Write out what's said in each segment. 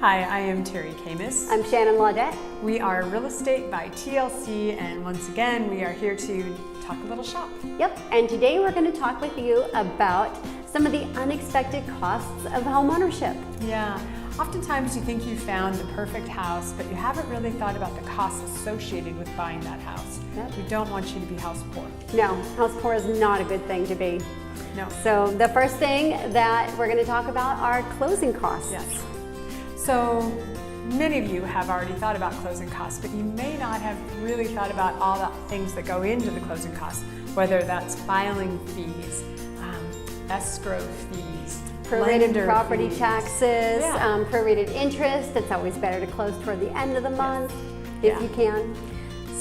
Hi, I am Teri Camus. I'm Shanna Laudet. We are Real Estate by TLC, and once again, we are here to talk a little shop. Yep, and today we're going to talk with you about some of the unexpected costs of homeownership. Yeah, oftentimes you think you found the perfect house, but you haven't really thought about the costs associated with buying that house. Yep. We don't want you to be house poor. No, house poor is not a good thing to be. No. So the first thing that we're going to talk about are closing costs. Yes. So many of you have already thought about closing costs, but you may not have really thought about all the things that go into the closing costs, whether that's filing fees, escrow fees, Prorated property fees. taxes, Yeah. prorated interest. It's always better to close toward the end of the month if Yeah. you can.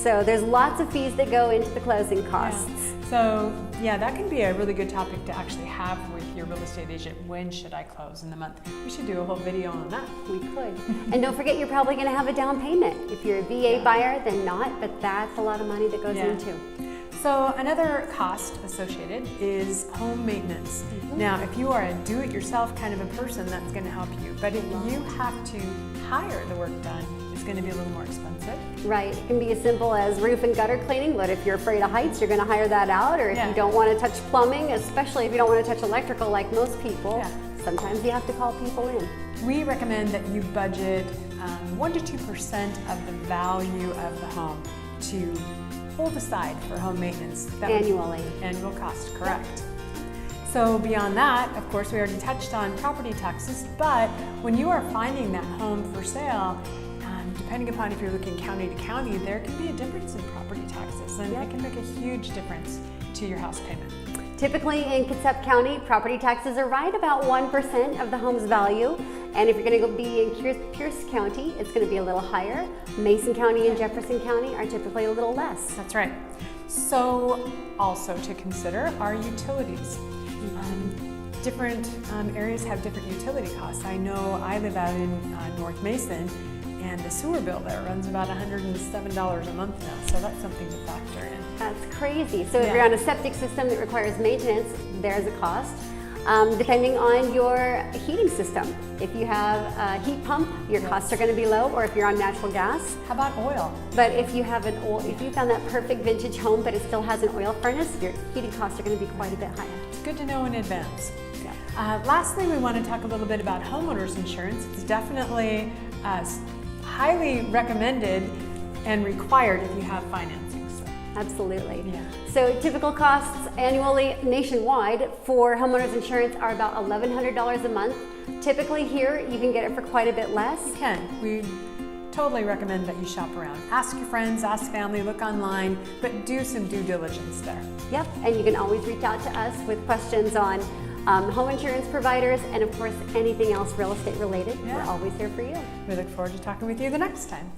So there's lots of fees that go into the closing costs. Yeah. So yeah, that can be a really good topic to actually have with your real estate agent. When should I close in the month? We should do a whole video on that. We could. And don't forget, you're probably going to have a down payment. If you're a VA buyer, then not, but that's a lot of money that goes into. So another cost associated is home maintenance. Now, if you are a do-it-yourself kind of a person, that's going to help you. But if you have to hire the work done, it's going to be a little more expensive. Right. It can be as simple as roof and gutter cleaning, but if you're afraid of heights, you're going to hire that out. Or if you don't want to touch plumbing, especially if you don't want to touch electrical like most people, sometimes you have to call people in. We recommend that you budget 1 to 2% of the value of the home to hold aside for home maintenance. Annually. Annual cost, correct. So beyond that, of course, we already touched on property taxes, but when you are finding that home for sale, depending upon if you're looking county to county, there can be a difference in property taxes, and it can make a huge difference to your house payment. Typically in Kitsap County, property taxes are right about 1% of the home's value. And if you're going to be in Pierce County, it's going to be a little higher. Mason County and Jefferson County are typically a little less. That's right. So also to consider are utilities. Different areas have different utility costs. I know I live out in North Mason, and the sewer bill there runs about $107 a month now, so that's something to factor in. That's crazy. So if you're on a septic system that requires maintenance, there's a cost. Depending on your heating system. If you have a heat pump, your costs are going to be low, or if you're on natural gas. How about oil? But if you have if you found that perfect vintage home, but it still has an oil furnace, your heating costs are going to be quite a bit higher. It's good to know in advance. Lastly, we want to talk a little bit about homeowners insurance. It's definitely highly recommended and required if you have financing. Absolutely. Yeah. So typical costs annually nationwide for homeowners insurance are about $1,100 a month. Typically here, you can get it for quite a bit less. You can. We totally recommend that you shop around. Ask your friends, ask family, look online, but do some due diligence there. Yep, and you can always reach out to us with questions on home insurance providers and of course anything else real estate related. We're always here for you. We look forward to talking with you the next time.